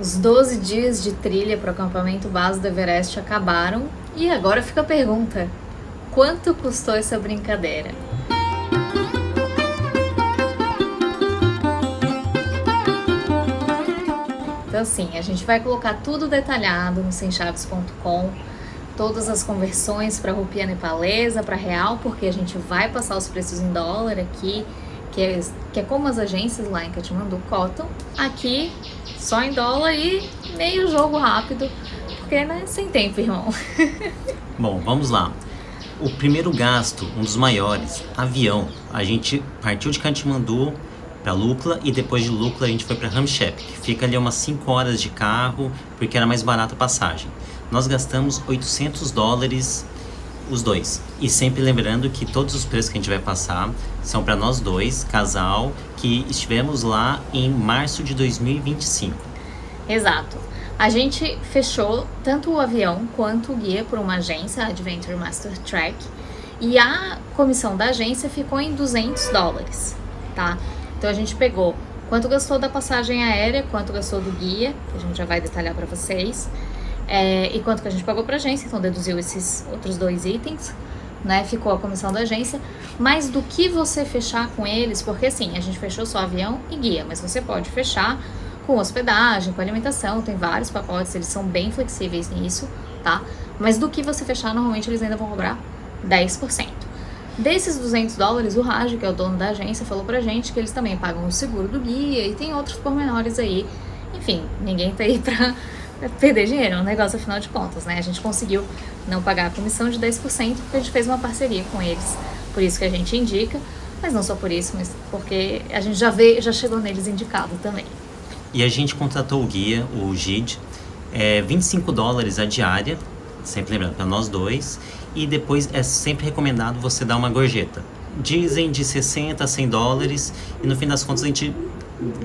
Os 12 dias de trilha para o acampamento base do Everest acabaram e agora fica a pergunta: quanto custou essa brincadeira? Então assim, a gente vai colocar tudo detalhado no semchaves.com, todas as conversões para rupia nepalesa, para real, porque a gente vai passar os preços em dólar aqui, que é como as agências lá em Katmandu cotam. Aqui só em dólar e meio jogo rápido, porque né, sem tempo, irmão. Bom, vamos lá. O primeiro gasto, um dos maiores, avião. A gente partiu de Katmandu para Lukla e depois de Lukla a gente foi para Ramshep, que fica ali umas 5 horas de carro, porque era mais barata a passagem. Nós gastamos $800 os dois. E sempre lembrando que todos os preços que a gente vai passar são para nós dois, casal, que estivemos lá em março de 2025. Exato. A gente fechou tanto o avião quanto o guia por uma agência, a Adventure Master Track, e a comissão da agência ficou em $200, tá? Então a gente pegou quanto gastou da passagem aérea, quanto gastou do guia, que a gente já vai detalhar para vocês, e quanto que a gente pagou para a agência, então deduziu esses outros 2 itens, né? Ficou a comissão da agência, mas do que você fechar com eles, porque assim, a gente fechou só avião e guia, mas você pode fechar com hospedagem, com alimentação, tem vários pacotes, eles são bem flexíveis nisso, tá? Mas do que você fechar, normalmente eles ainda vão cobrar 10%. Desses $200, o Raj, que é o dono da agência, falou pra gente que eles também pagam o seguro do guia e tem outros pormenores aí. Enfim, ninguém tá aí pra perder dinheiro, é um negócio afinal de contas, né? A gente conseguiu não pagar a comissão de 10% porque a gente fez uma parceria com eles, por isso que a gente indica, mas não só por isso, mas porque a gente já chegou neles indicado também. E a gente contratou o guia, o Gid, $25 a diária, sempre lembrando, para nós dois, e depois é sempre recomendado você dar uma gorjeta. Dizem de $60 a $100, e no fim das contas a gente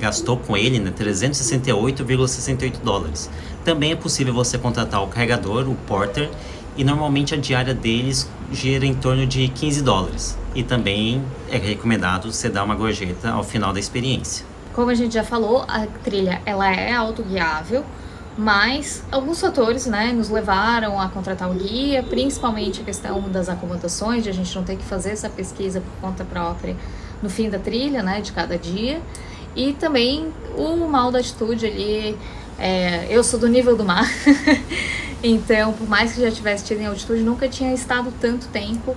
gastou com ele, né, $368,68. Também é possível você contratar o carregador, o porter, e normalmente a diária deles gira em torno de $15. E também é recomendado você dar uma gorjeta ao final da experiência. Como a gente já falou, a trilha ela é autoguiável, mas alguns fatores, né, nos levaram a contratar o guia, principalmente a questão das acomodações, de a gente não ter que fazer essa pesquisa por conta própria no fim da trilha, né, de cada dia, e também o mal da altitude ali. Eu sou do nível do mar, então por mais que já tivesse tido em altitude, nunca tinha estado tanto tempo,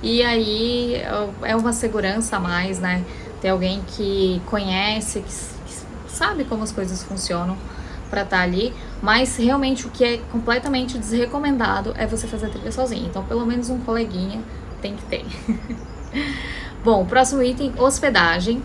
e aí é uma segurança a mais, né, ter alguém que conhece, que sabe como as coisas funcionam para estar ali, mas realmente o que é completamente desrecomendado é você fazer a trilha sozinho, então pelo menos um coleguinha tem que ter. Bom, próximo item, hospedagem.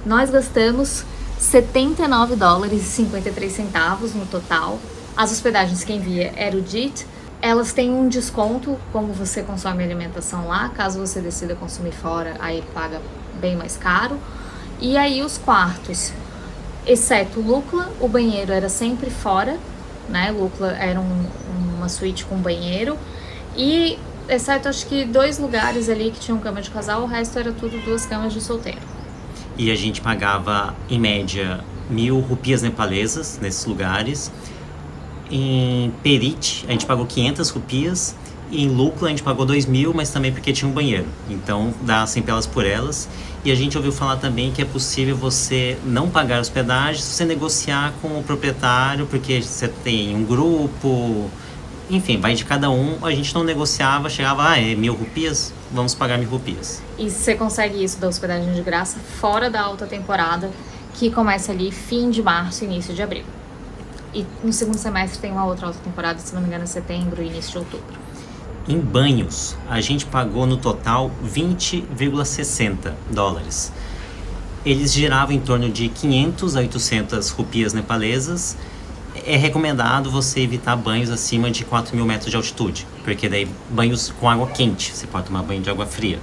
Nós gastamos $79,53 no total. As hospedagens que envia era o JIT. Elas têm um desconto como você consome alimentação lá, caso você decida consumir fora, aí paga bem mais caro. E aí os quartos, exceto Lukla, o banheiro era sempre fora, né? Lukla era uma suíte com banheiro, e exceto acho que 2 lugares ali que tinham cama de casal, o resto era tudo 2 camas de solteiro. E a gente pagava em média 1.000 rupias nepalesas nesses lugares. Em Perit a gente pagou 500 rupias, e em Lukla a gente pagou 2.000, mas também porque tinha um banheiro, então dá sempre elas por elas. E a gente ouviu falar também que é possível você não pagar hospedagem se você negociar com o proprietário, porque você tem um grupo, enfim, vai de cada um. A gente não negociava, chegava, é 1.000 rupias, vamos pagar 1.000 rupias. E você consegue isso da hospedagem de graça fora da alta temporada, que começa ali fim de março, início de abril. E no segundo semestre tem uma outra alta temporada, se não me engano é setembro e início de outubro. Em banhos, a gente pagou no total $20,60. Eles giravam em torno de 500 a 800 rupias nepalesas. É recomendado você evitar banhos acima de 4.000 metros de altitude, porque daí banhos com água quente, você pode tomar banho de água fria.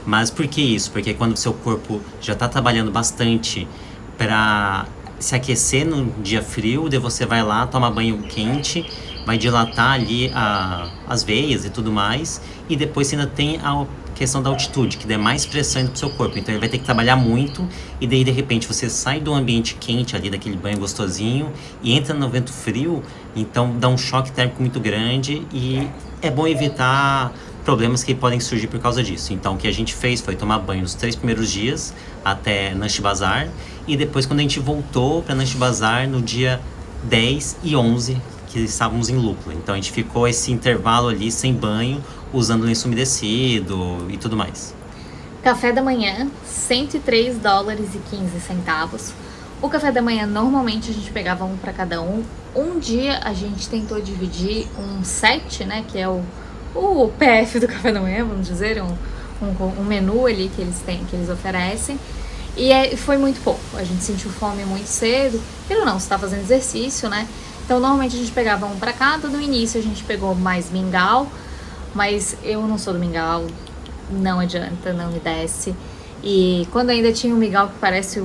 Mas por que isso? Porque quando o seu corpo já está trabalhando bastante para se aquecer no dia frio, daí você vai lá, toma banho quente, vai dilatar ali as veias e tudo mais, e depois você ainda tem questão da altitude, que dê mais pressão indo pro seu corpo. Então ele vai ter que trabalhar muito e daí de repente você sai do ambiente quente ali, daquele banho gostosinho e entra no vento frio, então dá um choque térmico muito grande e é bom evitar problemas que podem surgir por causa disso. Então o que a gente fez foi tomar banho nos 3 primeiros dias até Nanshi Bazar e depois quando a gente voltou para Nanshi Bazar no dia 10 e 11 que estávamos em Lukla. Então a gente ficou esse intervalo ali sem banho, usando lenço umedecido e tudo mais. Café da manhã, $103,15. O café da manhã, normalmente, a gente pegava um para cada um. Um dia, a gente tentou dividir um set, né, que é o PF do café da manhã, vamos dizer, um menu ali que eles oferecem. E foi muito pouco. A gente sentiu fome muito cedo. Pelo não, você tá fazendo exercício, né? Então, normalmente, a gente pegava um para cada. No início, a gente pegou mais mingau, mas eu não sou do mingau, não adianta, não me desce. E quando ainda tinha um mingau que parecia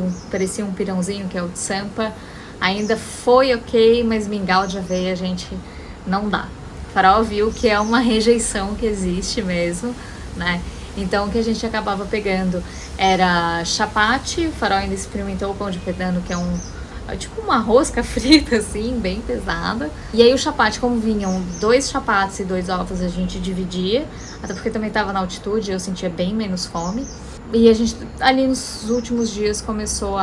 um pirãozinho, que é o de Sampa, ainda foi ok, mas mingau de aveia a gente não dá. Farol viu que é uma rejeição que existe mesmo, né? Então o que a gente acabava pegando era chapati, o Farol ainda experimentou o pão de pedano, que é tipo uma rosca frita, assim, bem pesada. E aí o chapati, como vinham 2 chapatis e 2 ovos, a gente dividia. Até porque também tava na altitude, eu sentia bem menos fome. E a gente, ali nos últimos dias, começou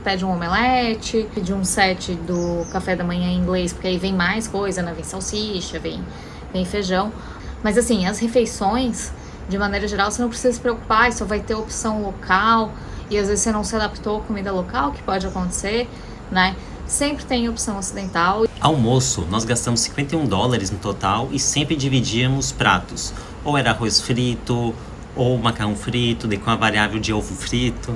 pede um omelete, pede um set do café da manhã em inglês, porque aí vem mais coisa, né? Vem salsicha, vem feijão. Mas assim, as refeições, de maneira geral, você não precisa se preocupar, só vai ter opção local. E às vezes você não se adaptou à comida local, que pode acontecer, né? Sempre tem opção ocidental. Almoço, nós gastamos $51 no total e sempre dividíamos pratos. Ou era arroz frito, ou macarrão frito, daí com a variável de ovo frito.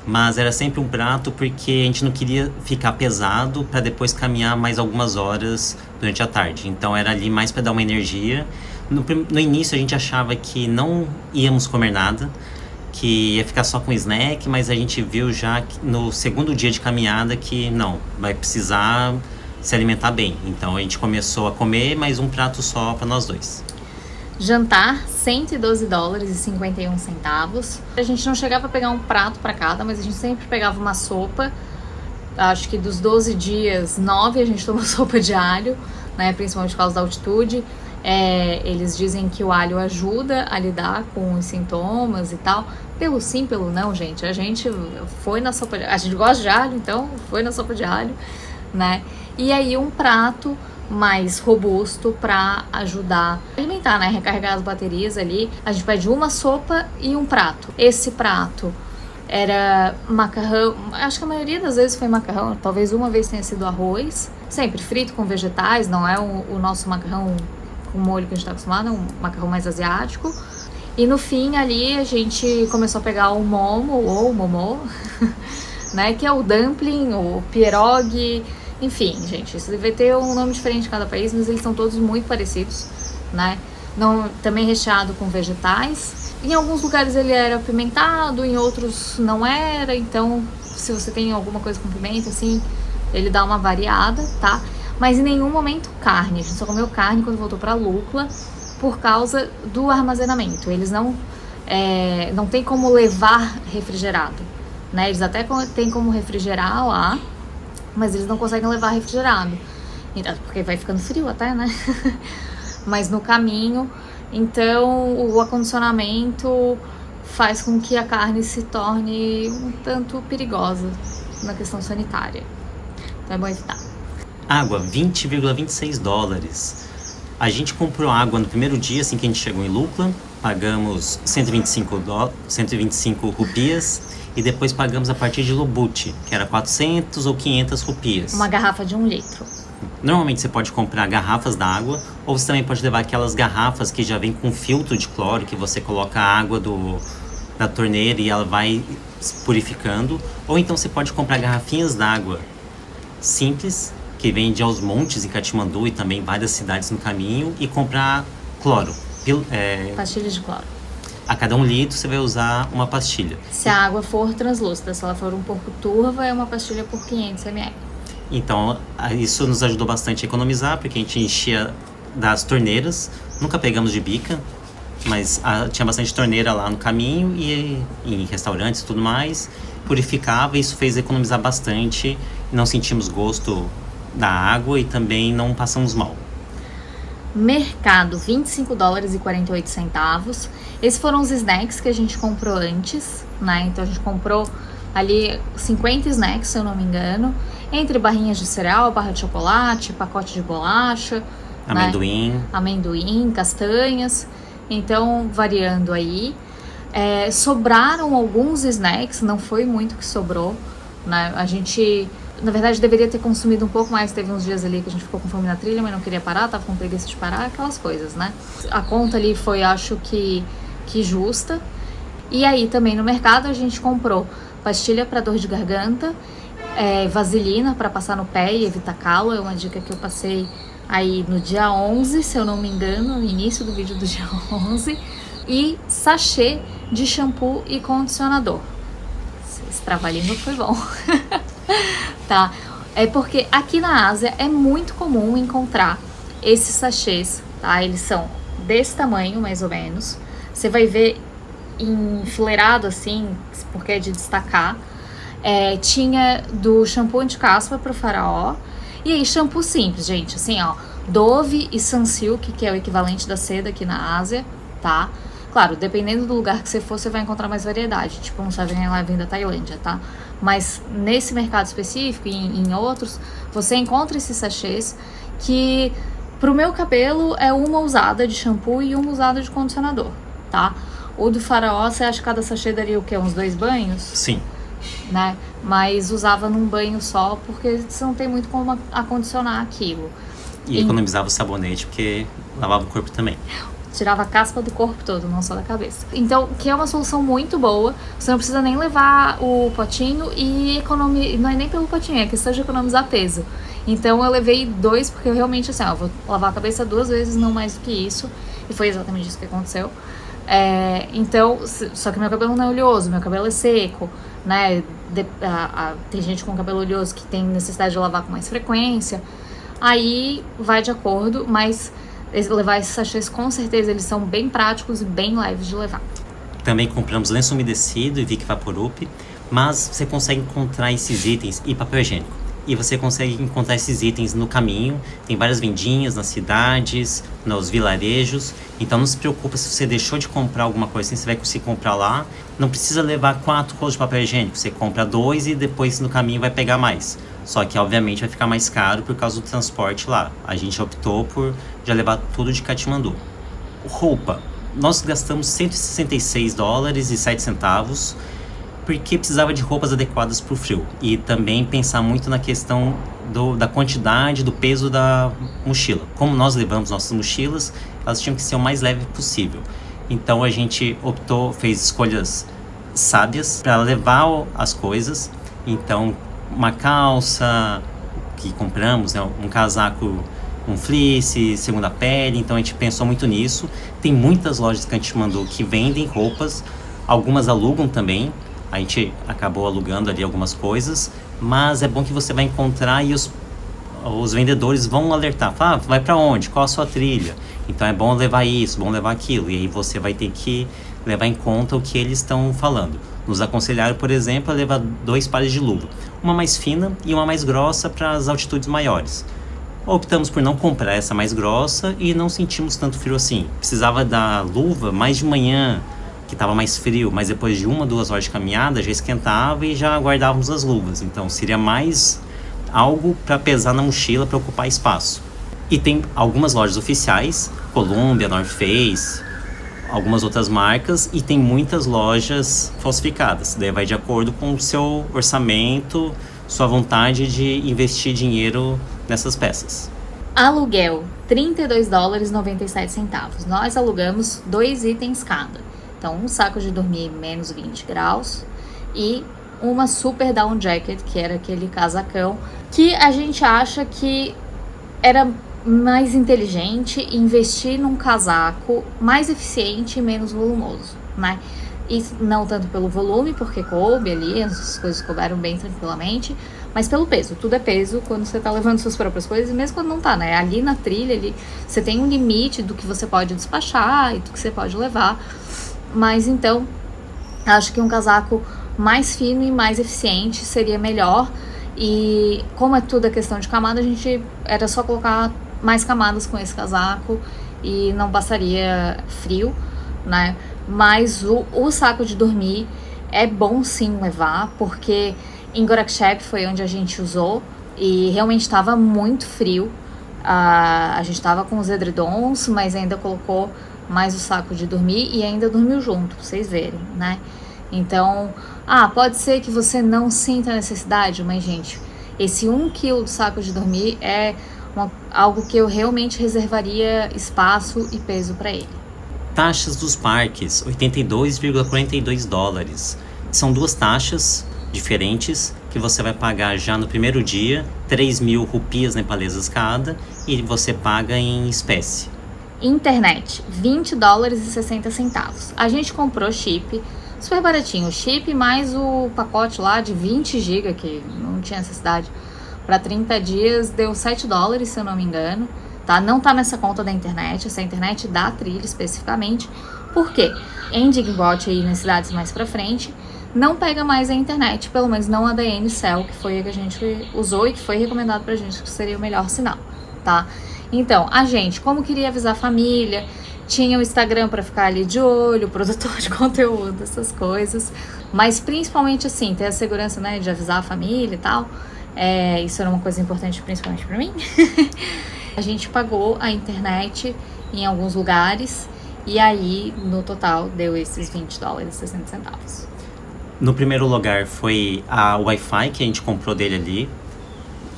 Mas era sempre um prato porque a gente não queria ficar pesado para depois caminhar mais algumas horas durante a tarde. Então era ali mais para dar uma energia. No início a gente achava que não íamos comer nada, que ia ficar só com snack, mas a gente viu já no segundo dia de caminhada que não, vai precisar se alimentar bem. Então a gente começou a comer mais um prato só para nós dois. Jantar, $112,51. A gente não chegava a pegar um prato para cada, mas a gente sempre pegava uma sopa. Acho que dos 12 dias, 9 a gente tomou sopa de alho, né, principalmente por causa da altitude. Eles dizem que o alho ajuda a lidar com os sintomas e tal. Pelo sim, pelo não, gente. A gente foi na sopa de alho. A gente gosta de alho, então foi na sopa de alho, né? E aí um prato mais robusto para ajudar a alimentar, né? Recarregar as baterias ali. A gente pede uma sopa e um prato. Esse prato era macarrão. Acho que a maioria das vezes foi macarrão. Talvez uma vez tenha sido arroz. Sempre frito com vegetais. Não é o nosso macarrão com molho que a gente tá acostumado, é um macarrão mais asiático. E no fim ali a gente começou a pegar o momo, ou momô, né, que é o dumpling, o pierogi, enfim, gente, isso deve ter um nome diferente em cada país, mas eles são todos muito parecidos, né, também recheado com vegetais. Em alguns lugares ele era apimentado, em outros não era, então se você tem alguma coisa com pimenta, assim, ele dá uma variada, tá? Mas em nenhum momento carne. A gente só comeu carne quando voltou pra Lukla por causa do armazenamento. Eles não tem como levar refrigerado, né? Eles até tem como refrigerar lá, mas eles não conseguem levar refrigerado. Porque vai ficando frio até, né? Mas no caminho, então o acondicionamento faz com que a carne se torne um tanto perigosa na questão sanitária. Então é bom evitar. Água, $20,26. A gente comprou água no primeiro dia, assim que a gente chegou em Lukla. Pagamos 125 rupias. E depois pagamos a partir de Lobuti, que era 400 ou 500 rupias. Uma garrafa de 1 litro. Normalmente você pode comprar garrafas d'água. Ou você também pode levar aquelas garrafas que já vem com filtro de cloro, que você coloca a água da torneira e ela vai purificando. Ou então você pode comprar garrafinhas d'água simples, que vende aos montes em Katmandu e também várias cidades no caminho, e comprar cloro. Pastilhas de cloro. A cada 1 litro você vai usar uma pastilha. Se a água for translúcida, se ela for um pouco turva, é uma pastilha por 500 ml. Então, isso nos ajudou bastante a economizar, porque a gente enchia das torneiras, nunca pegamos de bica, mas tinha bastante torneira lá no caminho e em restaurantes e tudo mais. Purificava, e isso fez economizar bastante. Não sentimos gosto da água e também não passamos mal. Mercado, $25,48. Esses foram os snacks que a gente comprou antes, né? Então a gente comprou ali 50 snacks, se eu não me engano, entre barrinhas de cereal, barra de chocolate, pacote de bolacha, amendoim, né? Amendoim, castanhas. Então, variando aí. Sobraram alguns snacks, não foi muito que sobrou, né? A gente, na verdade, deveria ter consumido um pouco mais. Teve uns dias ali que a gente ficou com fome na trilha, mas não queria parar, tava com preguiça de parar, aquelas coisas, né? A conta ali foi, acho que justa. E aí, também no mercado, a gente comprou pastilha para dor de garganta, vaselina para passar no pé e evitar calo. É uma dica que eu passei aí no dia 11, se eu não me engano, no início do vídeo do dia 11. E sachê de shampoo e condicionador. Esse trava-língua foi bom. Tá? É porque aqui na Ásia é muito comum encontrar esses sachês, tá? Eles são desse tamanho, mais ou menos. Você vai ver enfileirado assim, porque é de destacar. Tinha do shampoo anti-caspa pro faraó. E aí, shampoo simples, gente. Assim, ó, Dove e Sunsilk, que é o equivalente da seda aqui na Ásia, tá? Claro, dependendo do lugar que você for, você vai encontrar mais variedade. Tipo um 7-Eleven da Tailândia, tá? Mas nesse mercado específico e em outros, você encontra esses sachês que, pro meu cabelo, é uma usada de shampoo e uma usada de condicionador, tá? O do faraó, você acha que cada sachê daria o quê? Uns 2 banhos? Sim. Né? Mas usava num banho só, porque você não tem muito como acondicionar aquilo. E economizava o sabonete, porque lavava o corpo também. Tirava a caspa do corpo todo, não só da cabeça. Então, que é uma solução muito boa. Você não precisa nem levar o potinho e economizar. Não é nem pelo potinho, é questão de economizar peso. Então, eu levei 2, porque eu realmente, assim, vou lavar a cabeça 2 vezes, não mais do que isso. E foi exatamente isso que aconteceu. Então, só que meu cabelo não é oleoso, meu cabelo é seco, né? Tem gente com cabelo oleoso que tem necessidade de lavar com mais frequência. Aí vai de acordo, mas levar esses sachês, com certeza, eles são bem práticos e bem leves de levar. Também compramos lenço umedecido e Vic Vaporub, mas você consegue encontrar esses itens e papel higiênico. E você consegue encontrar esses itens no caminho. Tem várias vendinhas nas cidades, nos vilarejos. Então não se preocupa se você deixou de comprar alguma coisa assim, você vai conseguir comprar lá. Não precisa levar 4 rolos de papel higiênico. Você compra 2 e depois no caminho vai pegar mais. Só que obviamente vai ficar mais caro por causa do transporte lá. A gente optou por já levar tudo de Katmandu. Roupa. Nós gastamos $166,07. Porque precisava de roupas adequadas para o frio. E também pensar muito na questão da quantidade, do peso da mochila. Como nós levamos nossas mochilas, elas tinham que ser o mais leve possível. Então a gente fez escolhas sábias para levar as coisas. Então, uma calça que compramos, né, um casaco, um fleece, segunda pele. Então a gente pensou muito nisso. Tem muitas lojas de Katmandu que vendem roupas, algumas alugam também. A gente acabou alugando ali algumas coisas, mas é bom que você vai encontrar e os vendedores vão alertar. Vai pra onde? Qual a sua trilha? Então é bom levar isso, bom levar aquilo. E aí você vai ter que levar em conta o que eles estão falando. Nos aconselharam, por exemplo, a levar 2 pares de luva. Uma mais fina e uma mais grossa para as altitudes maiores. Optamos por não comprar essa mais grossa e não sentimos tanto frio assim. Precisava da luva mais de manhã, que estava mais frio, mas depois de 1 ou 2 horas de caminhada já esquentava e já guardávamos as luvas. Então seria mais algo para pesar na mochila, para ocupar espaço. E tem algumas lojas oficiais, Columbia, North Face, algumas outras marcas, e tem muitas lojas falsificadas. Daí vai de acordo com o seu orçamento, sua vontade de investir dinheiro nessas peças. Aluguel, $32,97. Nós alugamos 2 itens cada. Então, um saco de dormir menos 20 graus e uma super down jacket, que era aquele casacão, que a gente acha que era mais inteligente investir num casaco mais eficiente e menos volumoso, né? E não tanto pelo volume, porque coube ali, as coisas couberam bem tranquilamente, mas pelo peso. Tudo é peso quando você tá levando suas próprias coisas, e mesmo quando não tá, né? Ali na trilha, ali, você tem um limite do que você pode despachar e do que você pode levar. Mas então, acho que um casaco mais fino e mais eficiente seria melhor. E como é tudo a questão de camada, a gente era só colocar mais camadas com esse casaco e não passaria frio, né? Mas o saco de dormir é bom sim levar, porque em Gorakchep foi onde a gente usou e realmente estava muito frio. A gente estava com os edredons, mas ainda colocou mais o saco de dormir e ainda dormiu junto, pra vocês verem, né? Então, pode ser que você não sinta a necessidade, mas gente, esse 1 kg de saco de dormir é algo que eu realmente reservaria espaço e peso para ele. Taxas dos parques, 82,42 dólares. São 2 taxas diferentes que você vai pagar já no primeiro dia, 3.000 rupias nepalesas cada, e você paga em espécie. Internet, 20 dólares e 60 centavos. A gente comprou chip, super baratinho, o chip mais o pacote lá de 20 GB, que não tinha necessidade, para 30 dias deu 7 dólares, se eu não me engano, tá? Não tá nessa conta da internet, essa internet da trilha especificamente. Por quê? Em Dingbot e nas cidades mais pra frente, não pega mais a internet, pelo menos não a da NCell, que foi a que a gente usou e que foi recomendado pra gente que seria o melhor sinal, tá? Então, a gente, como queria avisar a família, tinha o Instagram pra ficar ali de olho, produtor de conteúdo, essas coisas, mas principalmente assim, ter a segurança, né, de avisar a família e tal, isso era uma coisa importante principalmente pra mim. A gente pagou a internet em alguns lugares e aí, no total, deu esses 20 dólares e 60 centavos. No primeiro lugar foi a Wi-Fi que a gente comprou dele ali.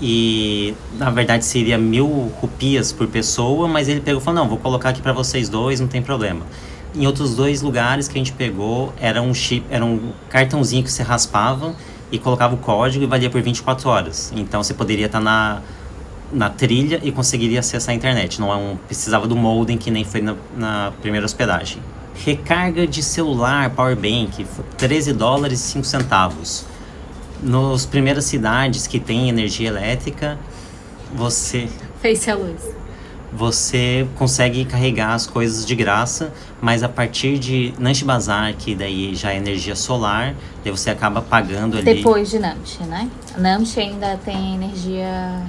E na verdade seria 1.000 rupias por pessoa, mas ele pegou e falou, não, vou colocar aqui pra vocês dois, não tem problema. Em outros 2 lugares que a gente pegou, era um cartãozinho que você raspava e colocava o código e valia por 24 horas. Então você poderia estar na trilha e conseguiria acessar a internet. Não precisava do modem que nem foi na primeira hospedagem. Recarga de celular, powerbank, 13 dólares e 5 centavos. Nas primeiras cidades que tem energia elétrica, você Fez-se a luz. Você consegue carregar as coisas de graça, mas a partir de Namche Bazar, que daí já é energia solar, daí você acaba pagando ali. Depois de Namche, né? Namche ainda tem energia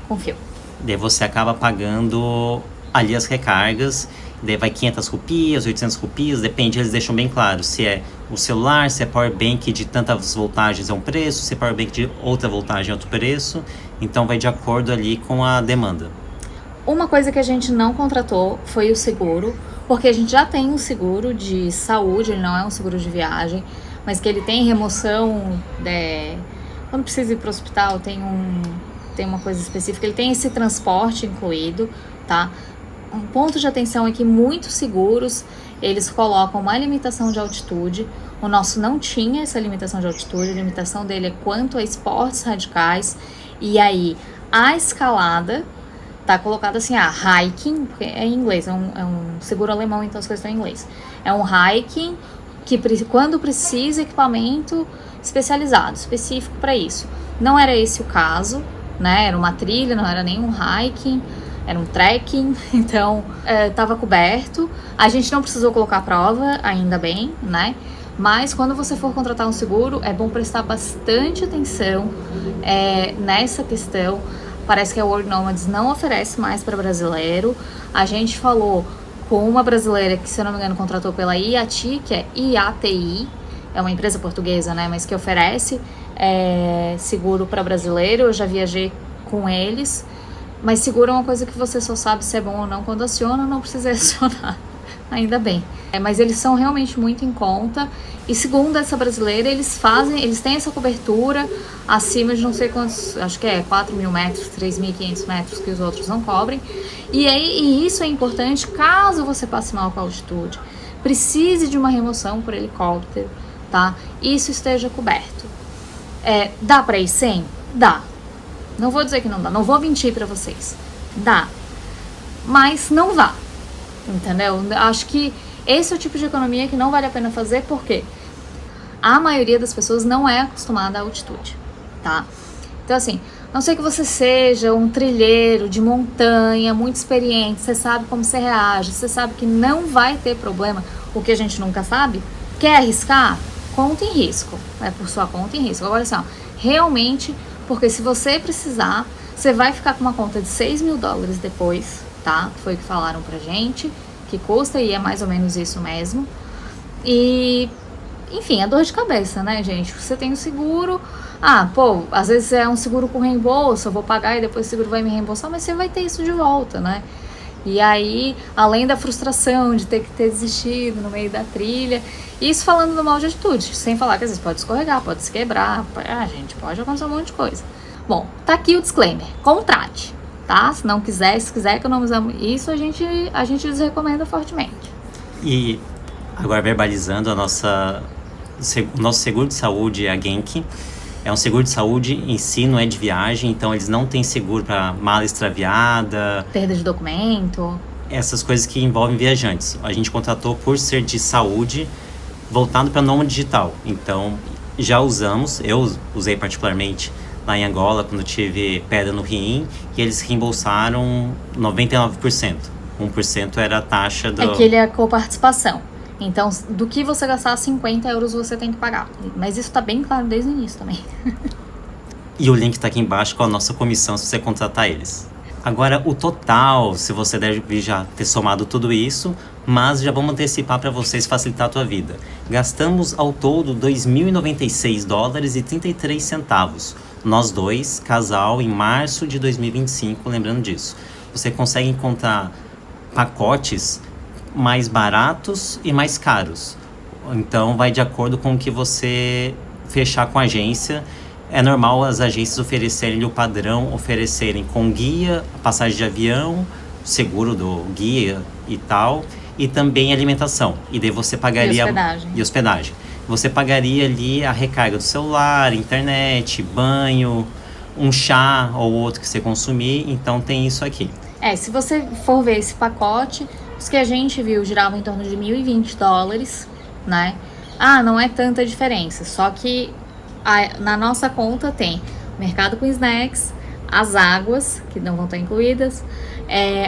com fio. Daí você acaba pagando ali as recargas, daí vai 500 rupias, 800 rupias, depende, eles deixam bem claro se é o celular, se é powerbank de tantas voltagens é um preço, se é powerbank de outra voltagem é outro preço, então vai de acordo ali com a demanda. Uma coisa que a gente não contratou foi o seguro, porque a gente já tem um seguro de saúde, ele não é um seguro de viagem, mas que ele tem remoção, quando precisa ir para o hospital tem uma coisa específica, ele tem esse transporte incluído, tá? Um ponto de atenção é que muitos seguros, eles colocam uma limitação de altitude, o nosso não tinha essa limitação de altitude, a limitação dele é quanto a esportes radicais, e aí a escalada tá colocado assim, hiking, porque é em inglês, é um seguro alemão, então as coisas estão em inglês. É um hiking que quando precisa equipamento especializado, específico para isso. Não era esse o caso, né? Era uma trilha, não era nem um hiking, era um trekking, então estava coberto. A gente não precisou colocar a prova, ainda bem, né? Mas quando você for contratar um seguro, é bom prestar bastante atenção nessa questão. Parece que a World Nomads não oferece mais para brasileiro. A gente falou com uma brasileira que, se eu não me engano, contratou pela IATI, que é IATI, é uma empresa portuguesa, né, mas que oferece seguro para brasileiro. Eu já viajei com eles, mas seguro é uma coisa que você só sabe se é bom ou não quando aciona, não precisa acionar, ainda bem. Mas eles são realmente muito em conta, e segundo essa brasileira, eles têm essa cobertura acima de não sei quantos, acho que 4.000 metros, 3.500 metros que os outros não cobrem, e isso é importante caso você passe mal com a altitude, precise de uma remoção por helicóptero, tá? Isso esteja coberto. Dá pra ir sem? Dá. Não vou dizer que não dá, não vou mentir pra vocês. Dá. Mas não vá. Entendeu? Acho que esse é o tipo de economia que não vale a pena fazer, porque a maioria das pessoas não é acostumada à altitude, tá? Então, assim, a não ser que você seja um trilheiro de montanha, muito experiente, você sabe como você reage, você sabe que não vai ter problema, o que a gente nunca sabe, quer arriscar? Conta em risco, é por sua conta em risco. Agora, assim, ó, realmente, porque se você precisar, você vai ficar com uma conta de $6.000 depois, tá? Foi o que falaram pra gente, que custa, e é mais ou menos isso mesmo. E, enfim, é dor de cabeça, né, gente? Você tem o seguro, às vezes é um seguro com reembolso, eu vou pagar e depois o seguro vai me reembolsar, mas você vai ter isso de volta, né? E aí, além da frustração de ter que ter desistido no meio da trilha, isso falando do mal de atitude, sem falar que às vezes pode escorregar, pode se quebrar, gente, pode acontecer um monte de coisa. Bom, tá aqui o disclaimer, contrate, tá? Se não quiser, se quiser economizar isso, a gente desrecomenda fortemente. E agora verbalizando o nosso seguro de saúde, a Genki, é um seguro de saúde em si, não é de viagem, então eles não têm seguro para mala extraviada, perda de documento, essas coisas que envolvem viajantes. A gente contratou por ser de saúde, voltado para nômade digital. Então, já usamos, eu usei particularmente lá em Angola, quando tive pedra no rim, e eles reembolsaram 99%. 1% era a taxa do... É que ele é coparticipação. Então, do que você gastar, 50 euros você tem que pagar. Mas isso tá bem claro desde o início também. E o link tá aqui embaixo com a nossa comissão se você contratar eles. Agora, o total, se você deve já ter somado tudo isso, mas já vamos antecipar para vocês facilitar a tua vida. Gastamos ao todo $2.096,33. Nós dois, casal, em março de 2025, lembrando disso. Você consegue encontrar pacotes mais baratos e mais caros. Então, vai de acordo com o que você fechar com a agência. É normal as agências oferecerem o padrão, oferecerem com guia, passagem de avião, seguro do guia e tal, e também alimentação. E daí você pagaria... E hospedagem. Você pagaria ali a recarga do celular, internet, banho, um chá ou outro que você consumir. Então tem isso aqui. Se você for ver esse pacote, os que a gente viu girava em torno de $1.020, né? Não é tanta diferença, só que na nossa conta tem mercado com snacks, as águas, que não vão estar incluídas,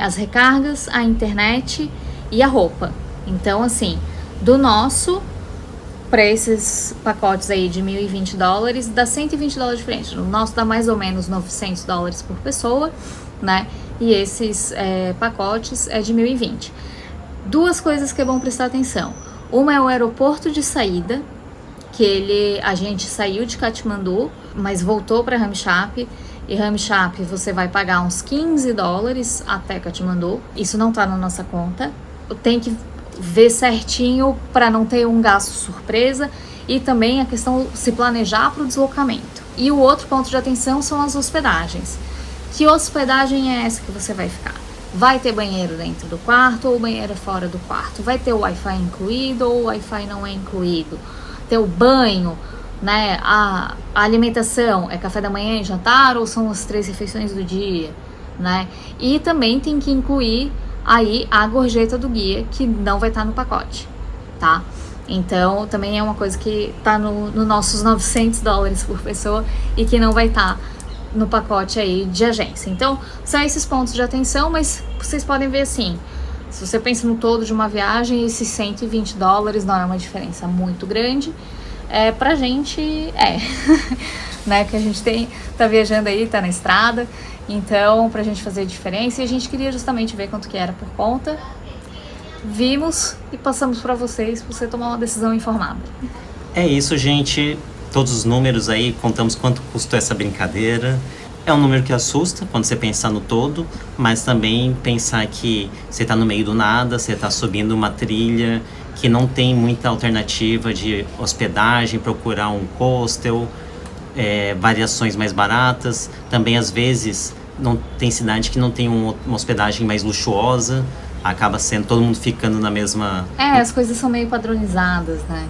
as recargas, a internet e a roupa. Então, assim, do nosso, para esses pacotes aí de $1.020, dá $120 diferente. O nosso dá mais ou menos $900 por pessoa, né? E esses pacotes é de 1.020. Duas coisas que é bom prestar atenção. Uma é o aeroporto de saída, que a gente saiu de Katmandu, mas voltou para Ramchhap. E Ramchhap você vai pagar uns $15 até Katmandu. Isso não tá na nossa conta. Tem que ver certinho para não ter um gasto surpresa. E também a questão de se planejar para o deslocamento. E o outro ponto de atenção são as hospedagens. Que hospedagem é essa que você vai ficar? Vai ter banheiro dentro do quarto ou banheiro fora do quarto? Vai ter o Wi-Fi incluído ou o Wi-Fi não é incluído? Ter o banho, né? A alimentação é café da manhã e jantar ou são as 3 refeições do dia, né? E também tem que incluir aí a gorjeta do guia, que não vai estar no pacote, tá? Então, também é uma coisa que tá no nossos $900 por pessoa e que não vai estar no pacote aí de agência. Então, são esses pontos de atenção, mas vocês podem ver assim, se você pensa no todo de uma viagem, esses $120 não é uma diferença muito grande. Pra gente, né, que a gente tá viajando aí, tá na estrada, então pra gente fazer diferença, e a gente queria justamente ver quanto que era por conta. Vimos e passamos pra vocês, pra você tomar uma decisão informada. É isso, gente. Todos os números aí, contamos quanto custou essa brincadeira. É um número que assusta quando você pensar no todo, mas também pensar que você está no meio do nada, você está subindo uma trilha que não tem muita alternativa de hospedagem, procurar um hostel, variações mais baratas. Também, às vezes, não tem cidade que não tem uma hospedagem mais luxuosa, acaba sendo todo mundo ficando na mesma... as coisas são meio padronizadas, né?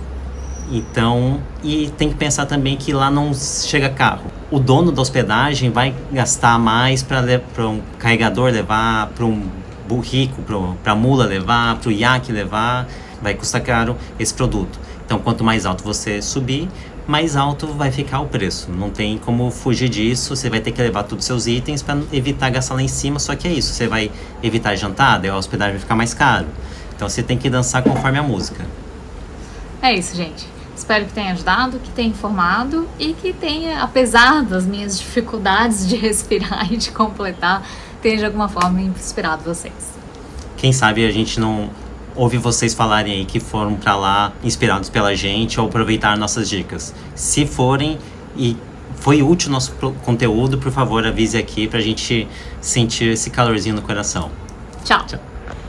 Então, e tem que pensar também que lá não chega carro. O dono da hospedagem vai gastar mais para um carregador levar, para um burrico, para a mula levar, para o iaque levar. Vai custar caro esse produto. Então, quanto mais alto você subir, mais alto vai ficar o preço. Não tem como fugir disso, você vai ter que levar todos os seus itens para evitar gastar lá em cima, só que é isso, você vai evitar jantar, daí a hospedagem vai ficar mais caro. Então você tem que dançar conforme a música. É isso, gente. Espero que tenha ajudado, que tenha informado e que tenha, apesar das minhas dificuldades de respirar e de completar, tenha de alguma forma inspirado vocês. Quem sabe a gente não ouve vocês falarem aí que foram pra lá inspirados pela gente ou aproveitar nossas dicas. Se forem e foi útil o nosso conteúdo, por favor avise aqui pra gente sentir esse calorzinho no coração. Tchau!